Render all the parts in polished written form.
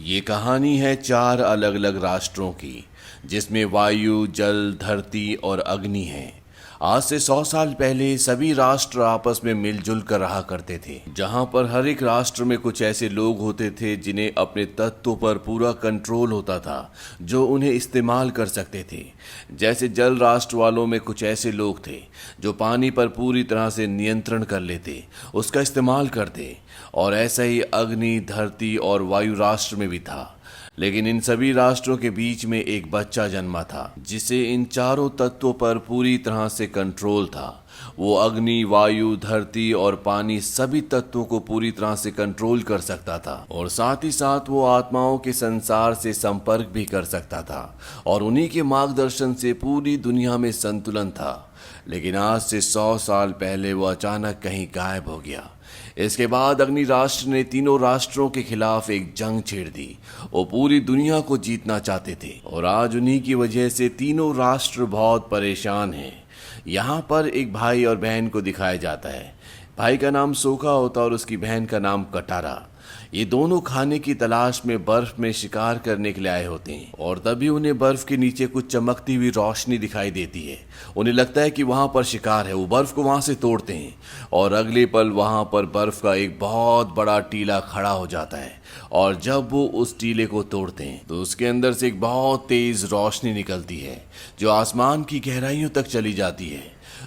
ये कहानी है चार अलग अलग राष्ट्रों की, जिसमें वायु, जल, धरती और अग्नि है। आज से 100 साल पहले सभी राष्ट्र आपस में मिलजुल कर रहा करते थे, जहां पर हर एक राष्ट्र में कुछ ऐसे लोग होते थे जिन्हें अपने तत्वों पर पूरा कंट्रोल होता था, जो उन्हें इस्तेमाल कर सकते थे। जैसे जल राष्ट्र वालों में कुछ ऐसे लोग थे जो पानी पर पूरी तरह से नियंत्रण कर लेते, उसका इस्तेमाल करते, और ऐसा ही अग्नि, धरती और वायु राष्ट्र में भी था। लेकिन इन सभी राष्ट्रों के बीच में एक बच्चा जन्मा था जिसे इन चारों तत्वों पर पूरी तरह से कंट्रोल था। वो अग्नि, वायु, धरती और पानी सभी तत्वों को पूरी तरह से कंट्रोल कर सकता था, और साथ ही साथ वो आत्माओं के संसार से संपर्क भी कर सकता था, और उन्हीं के मार्गदर्शन से पूरी दुनिया में संतुलन था। लेकिन आज से 100 साल पहले वो अचानक कहीं गायब हो गया। इसके बाद अग्नि राष्ट्र ने तीनों राष्ट्रों के खिलाफ एक जंग छेड़ दी। वो पूरी दुनिया को जीतना चाहते थे, और आज उन्हीं की वजह से तीनों राष्ट्र बहुत परेशान हैं। यहाँ पर एक भाई और बहन को दिखाया जाता है। भाई का नाम सोखा होता और उसकी बहन का नाम कटारा। ये दोनों खाने की तलाश में बर्फ में शिकार करने के लिए आए होते हैं, और तभी उन्हें बर्फ के नीचे कुछ चमकती हुई रोशनी दिखाई देती है। उन्हें लगता है कि वहां पर शिकार है। वो बर्फ को वहां से तोड़ते हैं, और अगले पल वहां पर बर्फ का एक बहुत बड़ा टीला खड़ा हो जाता है। और जब वो उस टीले को तोड़ते हैं तो उसके अंदर से एक बहुत तेज रोशनी निकलती है, जो आसमान की गहराइयों तक चली जाती है।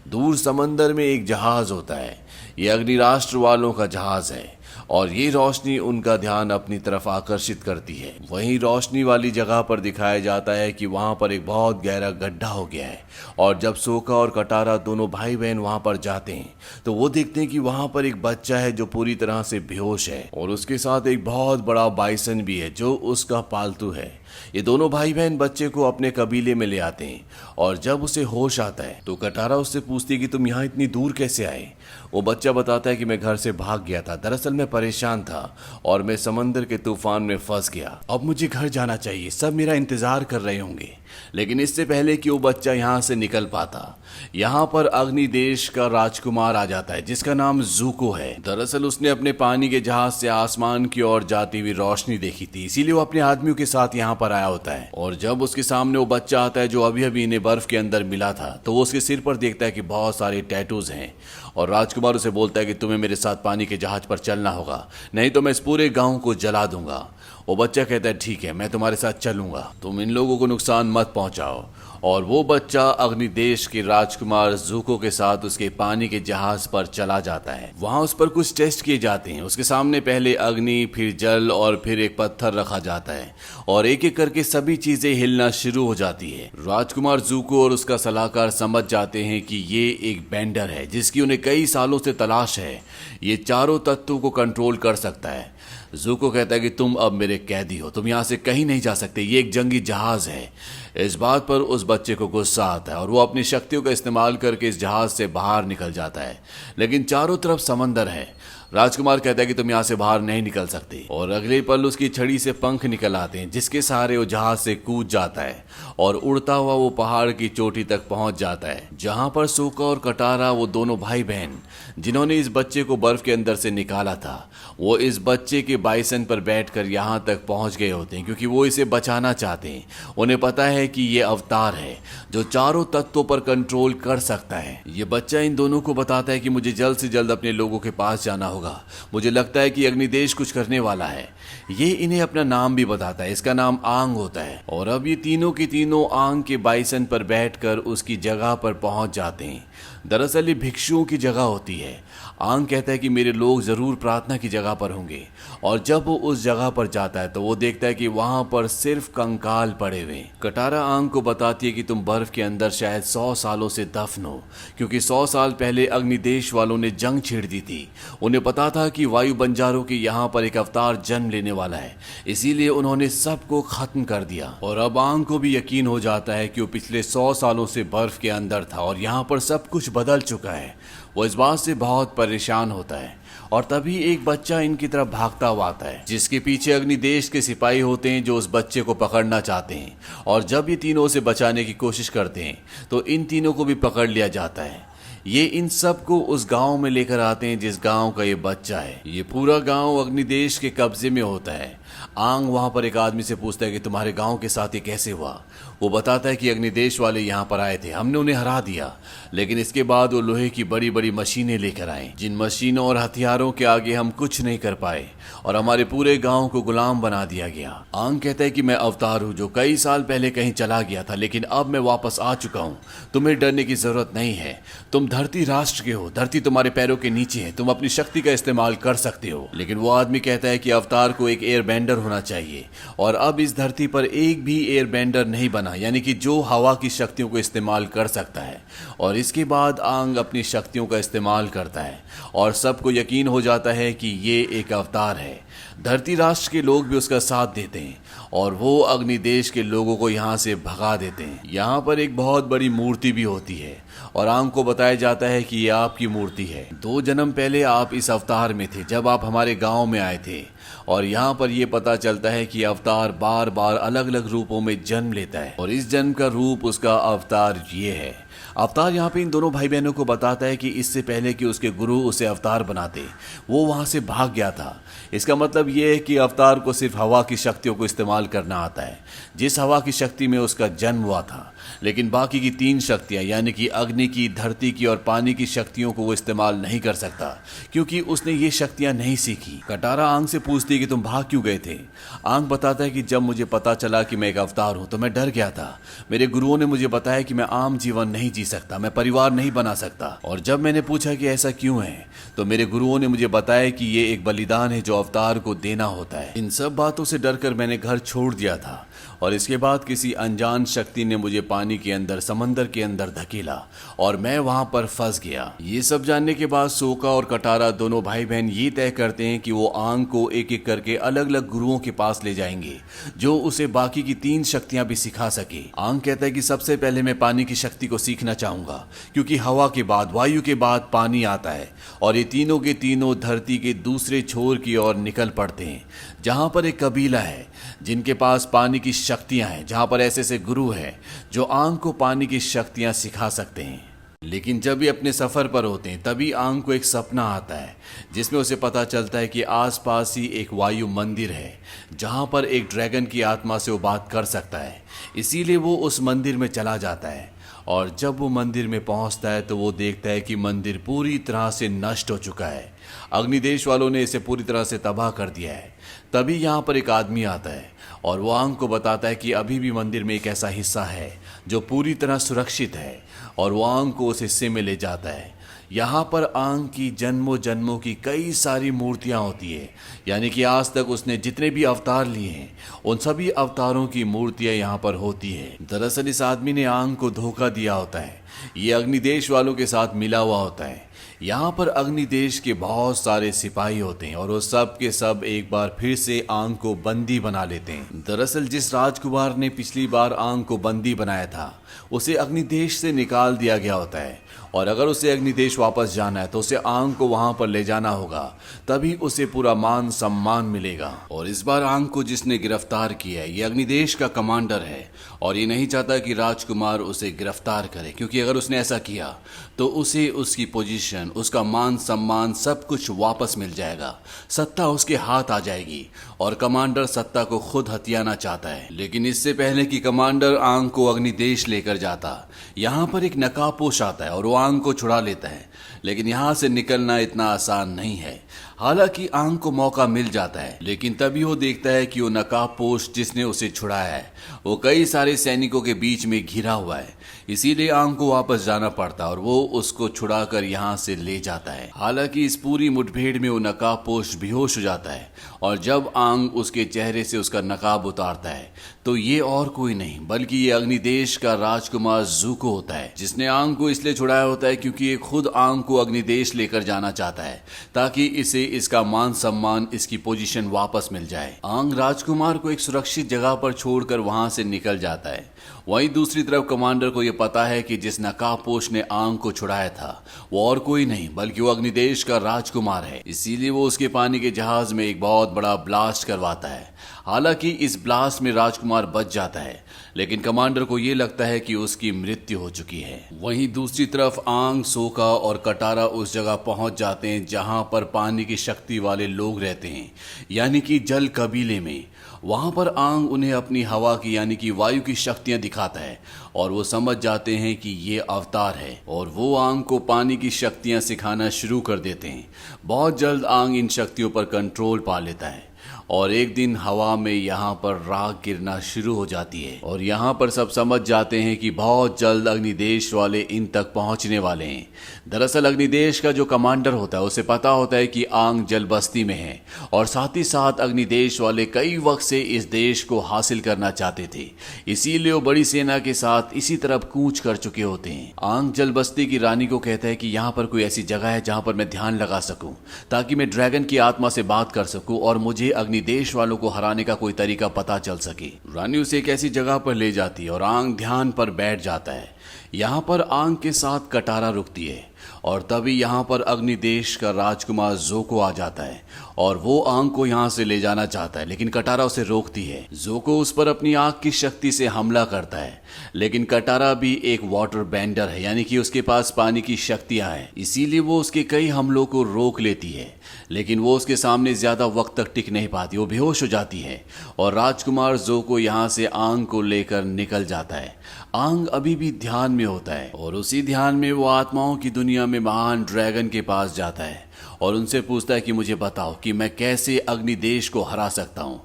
दूर समंदर में एक जहाज होता है। ये अग्नि राष्ट्र वालों का जहाज है, और ये रोशनी उनका ध्यान अपनी तरफ आकर्षित करती है। वहीं रोशनी वाली जगह पर दिखाया जाता है कि वहां पर एक बहुत गहरा गड्ढा हो गया है, और जब सोखा और कटारा दोनों भाई बहन वहां पर जाते हैं तो वो देखते हैं कि वहां पर एक बच्चा है जो पूरी तरह से बेहोश है, और उसके साथ एक बहुत बड़ा बाइसन भी है जो उसका पालतू है। ये दोनों भाई बहन बच्चे को अपने कबीले में ले आते हैं, और जब उसे होश आता है तो कटारा उससे पूछती है कि तुम यहाँ इतनी दूर कैसे आए। वो बच्चा बताता है कि मैं घर से भाग गया था। दरअसल मैं परेशान था और मैं समंदर के तूफान में फंस गया। अब मुझे घर जाना चाहिए, सब मेरा इंतजार कर रहे होंगे। लेकिन इससे पहले कि वो बच्चा यहाँ से निकल पाता, यहाँ पर अग्नि देश का राजकुमार आ जाता है जिसका नाम ज़ूको है। दरअसल उसने अपने पानी के जहाज से आसमान की ओर जाती हुई रोशनी देखी थी, इसीलिए वो अपने आदमियों के साथ यहाँ पर आया होता है। और जब उसके सामने वो बच्चा आता है जो अभी अभी इन्हें बर्फ के अंदर मिला था, तो वो उसके सिर पर देखता है कि बहुत सारे टैटूज हैं, और राजकुमार उसे बोलता है कि तुम्हें मेरे साथ पानी के जहाज पर चलना होगा, नहीं तो मैं इस पूरे गांव को जला दूंगा। वो बच्चा कहता है ठीक है, मैं तुम्हारे साथ चलूंगा, तुम इन लोगों को नुकसान मत पहुंचाओ। और वो बच्चा अग्निदेश के राजकुमार ज़ूको के साथ उसके पानी के जहाज पर चला जाता है। वहां उस पर कुछ टेस्ट किए जाते हैं। उसके सामने पहले अग्नि, फिर जल और फिर एक पत्थर रखा जाता है, और एक एक करके सभी चीजें हिलना शुरू हो जाती है। राजकुमार ज़ूको और उसका सलाहकार समझ जाते हैं कि ये एक बेंडर है जिसकी उन्हें कई सालों से तलाश है। ये चारों तत्वों को कंट्रोल कर सकता है। ज़ूको कहता है कि तुम अब मेरे कैदी हो, तुम यहाँ से कहीं नहीं जा सकते, ये एक जंगी जहाज है। इस बात पर उस बच्चे को गुस्सा आता है, और वो अपनी शक्तियों का इस्तेमाल करके इस जहाज से बाहर निकल जाता है। लेकिन चारों तरफ समंदर है। राजकुमार कहता है कि तुम यहाँ से बाहर नहीं निकल सकते, और अगले पल उसकी छड़ी से पंख निकल आते हैं जिसके सहारे वो जहाज से कूद जाता है, और उड़ता हुआ वो पहाड़ की चोटी तक पहुंच जाता है, जहां पर सोखा और कटारा, वो दोनों भाई बहन जिन्होंने इस बच्चे को बर्फ के अंदर से निकाला था, वो इस बच्चे के बाइसन पर बैठकर यहाँ तक पहुंच गए होते हैं, क्योंकि वो इसे बचाना चाहते हैं। उन्हें पता है कि ये अवतार है जो चारों तत्वों पर कंट्रोल कर सकता है। ये बच्चा इन दोनों को बताता है कि मुझे जल्द से जल्द अपने लोगों के पास जाना होगा, मुझे लगता है कि अग्निदेश कुछ करने वाला है। ये इन्हें अपना नाम भी बताता है, इसका नाम आंग होता है। और अब ये तीनों की तीनों आंग के बाइसन पर बैठकर उसकी जगह पर पहुंच जाते हैं। दरअसल ये भिक्षुओं की जगह होती है। आंग कहता है कि मेरे लोग जरूर प्रार्थना की जगह पर होंगे, और जब वो उस जगह पर जाता है तो वो देखता है कि वहां पर सिर्फ कंकाल पड़े हुए। कटारा आंग को बताती है कि तुम बर्फ के अंदर शायद 100 सालों से दफन हो, क्योंकि 100 साल पहले अग्निदेश वालों ने जंग छेड़ दी थी। उन्हें पता था कि वायु बंजारों के यहाँ पर एक अवतार जन्म लेने वाला है, इसीलिए उन्होंने सबको खत्म कर दिया। और अब आंग को भी यकीन हो जाता है कि वो पिछले 100 सालों से बर्फ के अंदर था, और यहाँ पर सब कुछ बदल चुका है। वो इस बात से बहुत परेशान होता है, और तभी एक बच्चा इनकी तरफ भागता हुआ आता है, जिसके पीछे अग्निदेश के सिपाही होते हैं जो उस बच्चे को पकड़ना चाहते हैं। और जब ये तीनों उसे बचाने की कोशिश करते हैं तो इन तीनों को भी पकड़ लिया जाता है। ये इन सब को उस गांव में लेकर आते हैं जिस गांव का ये बच्चा है। ये पूरा गांव अग्निदेश के कब्जे में होता है। आंग वहां पर एक आदमी से पूछता है कि तुम्हारे गांव के साथ ये कैसे हुआ। वो बताता है कि अग्निदेश वाले यहाँ पर आए थे, हमने उन्हें हरा दिया, लेकिन इसके बाद वो लोहे की बड़ी बड़ी मशीनें लेकर आए, जिन मशीनों और हथियारों के आगे हम कुछ नहीं कर पाए और हमारे पूरे गांव को गुलाम बना दिया गया। आंग कहता है कि मैं अवतार हूँ जो कई साल पहले कहीं चला गया था, लेकिन अब मैं वापस आ चुका हूँ। तुम्हें डरने की जरूरत नहीं है, तुम धरती राष्ट्र के हो, धरती तुम्हारे पैरों के नीचे है, तुम अपनी शक्ति का इस्तेमाल कर सकते हो। लेकिन वो आदमी कहता है कि अवतार को एक एयर बेंडर होना चाहिए, और अब इस धरती पर एक भी एयर बेंडर नहीं बना, यानी कि जो हवा की शक्तियों को इस्तेमाल कर सकता है। और इसके बाद आंग अपनी शक्तियों का इस्तेमाल करता है और सबको यकीन हो जाता है कि ये एक अवतार है। धरती राष्ट्र के लोग भी उसका साथ देते हैं और वो अग्निदेश के लोगों को यहाँ से भगा देते हैं। यहाँ पर एक बहुत बड़ी मूर्ति भी होती है और आंग को बताया जाता है कि ये आपकी मूर्ति है। 2 जन्म पहले आप इस अवतार में थे जब आप हमारे गांव में आए थे। और यहाँ पर यह पता चलता है कि अवतार बार बार अलग अलग रूपों में जन्म लेता है और इस जन्म का रूप उसका अवतार ये है। अवतार यहाँ पे इन दोनों भाई बहनों को बताता है कि इससे पहले कि उसके गुरु उसे अवतार बनाते, वो वहां से भाग गया था। इसका मतलब ये है कि अवतार को सिर्फ हवा की शक्तियों को इस्तेमाल करना आता है, जिस हवा की शक्ति में उसका जन्म हुआ था, लेकिन बाकी की 3 शक्तियां यानी कि अग्नि की, धरती की और पानी की शक्तियों को वो इस्तेमाल नहीं कर सकता, क्योंकि उसने ये शक्तियां नहीं सीखी। कटारा आंग से पूछती है कि तुम भाग क्यों गए थे। आंग बताता है कि जब मुझे पता चला कि मैं एक अवतार हूं तो मैं डर गया था। मेरे गुरुओं ने मुझे बताया कि मैं आम जीवन नहीं जी सकता, मैं परिवार नहीं बना सकता। और जब मैंने पूछा कि ऐसा क्यों है तो मेरे गुरुओं ने मुझे बताया कि ये एक बलिदान है जो अवतार को देना होता है। इन सब बातों से डरकर मैंने घर छोड़ दिया था और इसके बाद किसी अनजान शक्ति ने मुझे पानी के अंदर, समंदर के अंदर धकेला और मैं वहां पर फंस गया। ये सब जानने के बाद सोका और कटारा दोनों भाई बहन ये तय करते हैं कि वो आंग को एक एक करके अलग अलग गुरुओं के पास ले जाएंगे जो उसे बाकी की 3 शक्तियां भी सिखा सके। आंग कहता है कि सबसे पहले मैं पानी की शक्ति को सीखना चाहूंगा, क्योंकि हवा के बाद, वायु के बाद पानी आता है और ये तीनों के तीनों धरती के दूसरे छोर की ओर निकल पड़ते हैं, जहां पर एक कबीला है जिनके पास पानी की शक्तियां हैं, जहां पर ऐसे ऐसे गुरु हैं जो आंग को पानी की शक्तियां सिखा सकते हैं। लेकिन जब ये अपने सफर पर होते हैं तभी आंग को एक सपना आता है जिसमें उसे पता चलता है कि आसपास ही एक वायु मंदिर है जहां पर एक ड्रैगन की आत्मा से वो बात कर सकता है। इसीलिए वो उस मंदिर में चला जाता है और जब वो मंदिर में पहुंचता है तो वो देखता है कि मंदिर पूरी तरह से नष्ट हो चुका है। अग्निदेश वालों ने इसे पूरी तरह से तबाह कर दिया है। तभी यहाँ पर एक आदमी आता है और वो आंग को बताता है कि अभी भी मंदिर में एक ऐसा हिस्सा है जो पूरी तरह सुरक्षित है और वो आंग को उस हिस्से में ले जाता है। यहाँ पर आंग की जन्मों जन्मों की कई सारी मूर्तियाँ होती है, यानी कि आज तक उसने जितने भी अवतार लिए हैं उन सभी अवतारों की मूर्तियाँ यहाँ पर होती है। दरअसल इस आदमी ने आंग को धोखा दिया होता है, ये अग्निदेश वालों के साथ मिला हुआ होता है। यहाँ पर अग्निदेश के बहुत सारे सिपाही होते हैं और वो सब के सब एक बार फिर से आंग को बंदी बना लेते हैं। दरअसल जिस राजकुमार ने पिछली बार आंग को बंदी बनाया था उसे अग्निदेश से निकाल दिया गया होता है और अगर उसे अग्निदेश वापस जाना है तो उसे आंग को वहां पर ले जाना होगा, तभी उसे पूरा मान सम्मान मिलेगा। और इस बार आंग को जिसने गिरफ्तार किया है ये अग्निदेश का कमांडर है और ये नहीं चाहता कि राजकुमार उसे गिरफ्तार करे, क्योंकि अगर उसने ऐसा किया तो उसे उसकी पोजीशन, उसका मान सम्मान सब कुछ वापस मिल जाएगा, सत्ता उसके हाथ आ जाएगी और कमांडर सत्ता को खुद हथियाना चाहता है। लेकिन इससे पहले कि कमांडर आंग को अग्निदेश लेकर जाता, यहाँ पर एक नकाबपोश आता है और वो आंग को छुड़ा लेता है। लेकिन यहाँ से निकलना इतना आसान नहीं है। हालांकि आंग को मौका मिल जाता है, लेकिन तभी वो देखता है कि वो नकाबपोश जिसने उसे छुड़ाया है वो कई सारे सैनिकों के बीच में घिरा हुआ है, इसीलिए आंग को वापस जाना पड़ता और वो उसको छुड़ाकर यहाँ से ले जाता है। हालांकि इस पूरी मुठभेड़ में वो नकाबपोश बेहोश हो जाता है और जब आंग उसके चेहरे से उसका नकाब उतारता है तो ये और कोई नहीं बल्कि ये अग्निदेश का राजकुमार ज़ूको होता है, जिसने आंग को इसलिए छुड़ाया होता है क्योंकि ये खुद आंग को अग्निदेश लेकर जाना चाहता है ताकि इसे इसका मान सम्मान, इसकी पोजीशन वापस मिल जाए। आंग राजकुमार को एक सुरक्षित जगह पर छोड़कर वहां से निकल जाता है। वहीं दूसरी तरफ कमांडर को यह पता है कि जिस नकाबपोश ने आंग को छुड़ाया था वो और कोई नहीं बल्कि वो अग्निदेश का राजकुमार है, इसीलिए वो उसके पानी के जहाज में एक बहुत बड़ा ब्लास्ट करवाता है हालांकि इस ब्लास्ट में राजकुमार बच जाता है, लेकिन कमांडर को यह लगता है कि उसकी मृत्यु हो चुकी है। वहीं दूसरी तरफ आंग, सोका और कटारा उस जगह पहुंच जाते हैं जहां पर पानी की शक्ति वाले लोग रहते हैं, यानी कि जल कबीले में। वहां पर आंग उन्हें अपनी हवा की यानी कि वायु की शक्तियां दिखाता है और वो समझ जाते हैं कि ये अवतार है और वो आंग को पानी की शक्तियां सिखाना शुरू कर देते हैं। बहुत जल्द आंग इन शक्तियों पर कंट्रोल पा लेता है और एक दिन हवा में यहाँ पर राख गिरना शुरू हो जाती है और यहाँ पर सब समझ जाते हैं कि बहुत जल्द अग्निदेश वाले इन तक पहुंचने वाले हैं। दरअसल अग्निदेश का जो कमांडर होता है उसे पता होता है कि आंग जल बस्ती में है और साथ ही साथ अग्निदेश वाले कई वक्त से इस देश को हासिल करना चाहते थे, इसीलिए वो बड़ी सेना के साथ इसी तरफ कूच कर चुके होते हैं। आंग जल बस्ती की रानी को कहता है कि यहाँ पर कोई ऐसी जगह है जहाँ पर मैं ध्यान लगा सकूं ताकि मैं ड्रैगन की आत्मा से बात कर सकूं और मुझे देश वालों को हराने का कोई तरीका पता चल सके। रानी उसे एक ऐसी जगह पर ले जाती है और आंग ध्यान पर बैठ जाता है। यहाँ पर आंग के साथ कटारा रुकती है और तभी यहाँ पर अग्निदेश का राजकुमार जोको आ जाता है और वो आंग को यहाँ से ले जाना चाहता है, लेकिन कटारा उसे रोकती है। जोको उस पर अपनी आंख की शक्ति से हमला करता है, लेकिन कटारा भी एक वाटर बेंडर है, यानी कि उसके पास पानी की शक्तियां हैं, इसीलिए वो उसके कई हमलों को रोक लेती है। लेकिन वो उसके सामने ज्यादा वक्त तक टिक नहीं पाती, वो बेहोश हो जाती है और राजकुमार जोको यहाँ से आंग को लेकर निकल जाता है। आंग अभी भी ध्यान में होता है और उसी ध्यान में वो आत्माओं की दुनिया में महान ड्रैगन के पास जाता है और उनसे पूछता है कि मुझे बताओ कि मैं कैसे अग्निदेश को हरा सकता हूँ।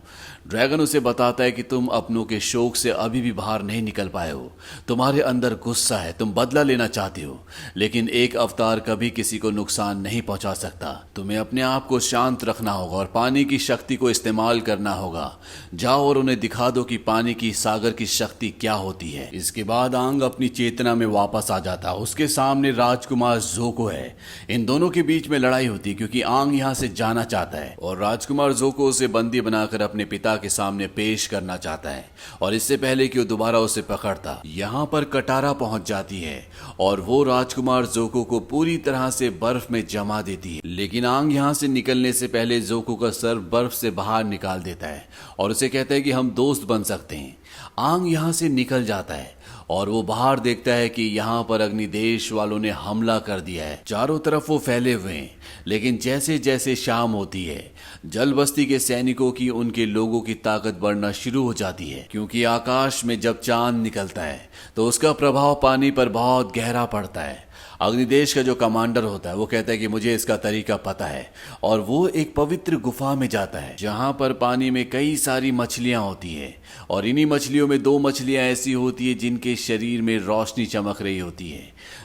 ड्रैगन उसे बताता है कि तुम अपनों के शोक से अभी भी बाहर नहीं निकल पाए हो, तुम्हारे अंदर गुस्सा है, तुम बदला लेना चाहते हो, लेकिन एक अवतार कभी किसी को नुकसान नहीं पहुंचा सकता। तुम्हें अपने आप को शांत रखना होगा और पानी की शक्ति को इस्तेमाल करना होगा। जाओ और उन्हें दिखा दो कि पानी की सागर की शक्ति क्या होती है। इसके बाद आंग अपनी चेतना में वापस आ जाता। उसके सामने राजकुमार जोको है। इन दोनों के बीच में लड़ाई होती है क्योंकि आंग यहाँ से जाना चाहता है और राजकुमार जोको उसे बंदी बनाकर अपने पिता के सामने पेश करना चाहता है और इससे पहले कि वो दोबारा उसे पकड़ता, यहाँ पर कटारा पहुंच जाती है और वो राजकुमार जोको को पूरी तरह से बर्फ में जमा देती है। लेकिन आंग यहाँ से निकलने से पहले जोको का सर बर्फ से बाहर निकाल देता है और उसे कहता है कि हम दोस्त बन सकते हैं। आंग यहाँ से निकल जाता है और वो बाहर देखता है कि यहाँ पर अग्निदेश वालों ने हमला कर दिया है। चारों तरफ वो फैले हुए हैं, लेकिन जैसे जैसे शाम होती है जल बस्ती के सैनिकों की, उनके लोगों की ताकत बढ़ना शुरू हो जाती है, क्योंकि आकाश में जब चांद निकलता है तो उसका प्रभाव पानी पर बहुत गहरा पड़ता है। अग्निदेश का जो कमांडर होता है वो कहता है कि मुझे इसका तरीका पता है और वो एक पवित्र गुफा में जाता है जहां पर पानी में कई सारी मछलियां होती है और इन्हीं मछलियों में 2 मछलियां ऐसी होती है जिनके शरीर में रोशनी चमक रही होती है।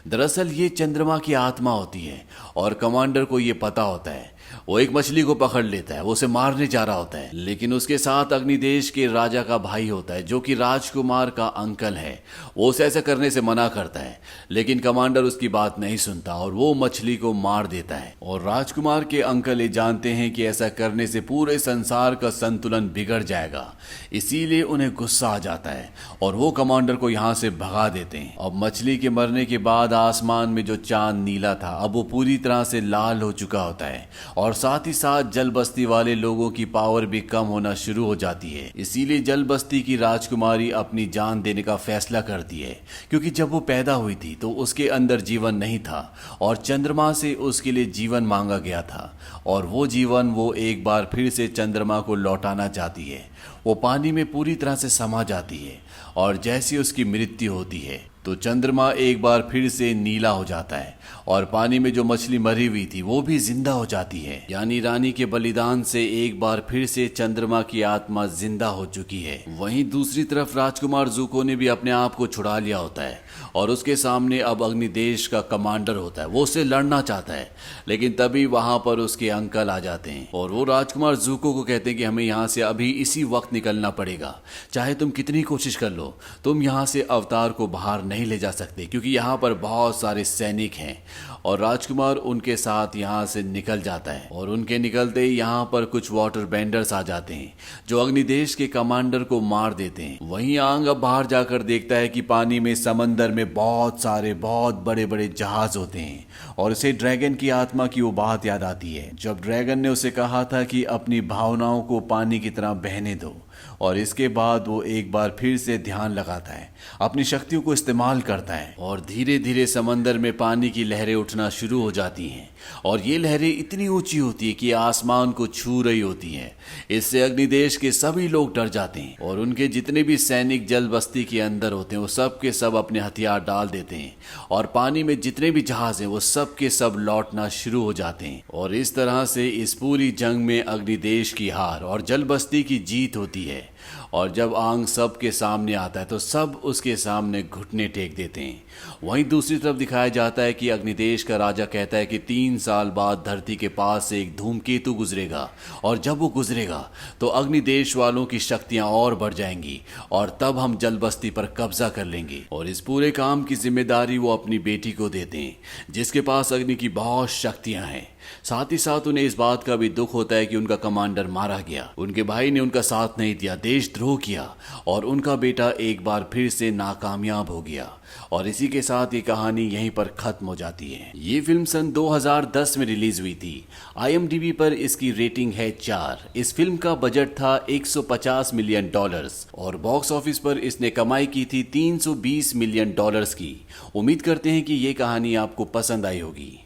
दरअसल ये चंद्रमा की आत्मा होती है और कमांडर को ये पता होता है। वो एक मछली को पकड़ लेता है, वो उसे मारने जा रहा होता है, लेकिन उसके साथ अग्निदेश के राजा का भाई होता है जो कि राजकुमार का अंकल है। वो उसे ऐसा करने से मना करता है, लेकिन कमांडर उसकी बात नहीं सुनता और वो मछली को मार देता है। और राजकुमार के अंकल ये जानते हैं कि ऐसा करने से पूरे संसार का संतुलन बिगड़ जाएगा, इसीलिए उन्हें गुस्सा आ जाता है और वो कमांडर को यहाँ से भगा देते हैं। अब मछली के मरने के बाद आसमान में जो चांद नीला था अब वो पूरी तरह से लाल हो चुका होता है और साथ ही साथ जल बस्ती वाले लोगों की पावर भी कम होना शुरू हो जाती है। इसीलिए जल बस्ती की राजकुमारी अपनी जान देने का फैसला करती है, क्योंकि जब वो पैदा हुई थी तो उसके अंदर जीवन नहीं था और चंद्रमा से उसके लिए जीवन मांगा गया था और वो जीवन वो एक बार फिर से चंद्रमा को लौटाना चाहती है। वो पानी में पूरी तरह से समा जाती है और जैसी उसकी मृत्यु होती है तो चंद्रमा एक बार फिर से नीला हो जाता है और पानी में जो मछली मरी हुई थी वो भी जिंदा हो जाती है। यानी रानी के बलिदान से एक बार फिर से चंद्रमा की आत्मा जिंदा हो चुकी है। वहीं दूसरी तरफ राजकुमार ज़ुको ने भी अपने आप को छुड़ा लिया होता है और उसके सामने अब अग्निदेश का कमांडर होता है। वो उससे लड़ना चाहता है, लेकिन तभी वहां पर उसके अंकल आ जाते हैं और वो राजकुमार ज़ुको को कहते हैं कि हमें यहाँ से अभी इसी वक्त निकलना पड़ेगा, चाहे तुम कितनी कोशिश कर लो, तुम यहाँ से अवतार को बाहर नहीं ले जा सकते क्योंकि यहाँ पर बहुत सारे सैनिक हैं और राजकुमार उनके साथ यहाँ से निकल जाता है और उनके निकलते ही यहाँ पर कुछ वाटर बेंडर्स आ जाते हैं जो अग्निदेश के कमांडर को मार देते हैं। वहीं आंग अब बाहर जाकर देखता है कि पानी में समंदर में बहुत सारे बहुत बड़े बड़े जहाज होते हैं और उसे ड्रैगन की आत्मा की वो बात याद आती है जब ड्रैगन ने उसे कहा था कि अपनी भावनाओं को पानी की तरह बहने दो। और इसके बाद वो एक बार फिर से ध्यान लगाता है, अपनी शक्तियों को इस्तेमाल करता है और धीरे धीरे समंदर में पानी की लहरें उठना शुरू हो जाती हैं और ये लहरें इतनी ऊंची होती है कि आसमान को छू रही होती हैं। इससे अग्निदेश के सभी लोग डर जाते हैं और उनके जितने भी सैनिक जल बस्ती के अंदर होते हैं वो सब के सब अपने हथियार डाल देते हैं और पानी में जितने भी जहाज हैं वो सब के सब लौटना शुरू हो जाते हैं। और इस तरह से इस पूरी जंग में अग्निदेश की हार और जल बस्ती की जीत होती है। और जब आंग सब के सामने आता है तो सब उसके सामने घुटने टेक देते हैं। वहीं दूसरी तरफ दिखाया जाता है कि अग्निदेश का राजा कहता है कि 3 साल बाद धरती के पास से एक धूमकेतु गुजरेगा और जब वो गुजरेगा तो अग्निदेश वालों की शक्तियां और बढ़ जाएंगी और तब हम जल बस्ती पर कब्जा कर लेंगे। और इस पूरे काम की जिम्मेदारी वो अपनी बेटी को देते हैं जिसके पास अग्नि की बहुत शक्तियां हैं। साथ ही साथ उन्हें इस बात का भी दुख होता है कि उनका कमांडर मारा गया, उनके भाई ने उनका साथ नहीं दिया, देशद्रोह किया और उनका बेटा एक बार फिर से नाकामयाब हो गया। और इसी के साथ ये कहानी यहीं पर खत्म हो जाती है। ये फिल्म सन 2010 में रिलीज हुई थी। IMDb पर इसकी रेटिंग है 4। इस फिल्म का बजट था $150 मिलियन और बॉक्स ऑफिस पर इसने कमाई की थी $320 मिलियन की। उम्मीद करते हैं कि ये कहानी आपको पसंद आई होगी।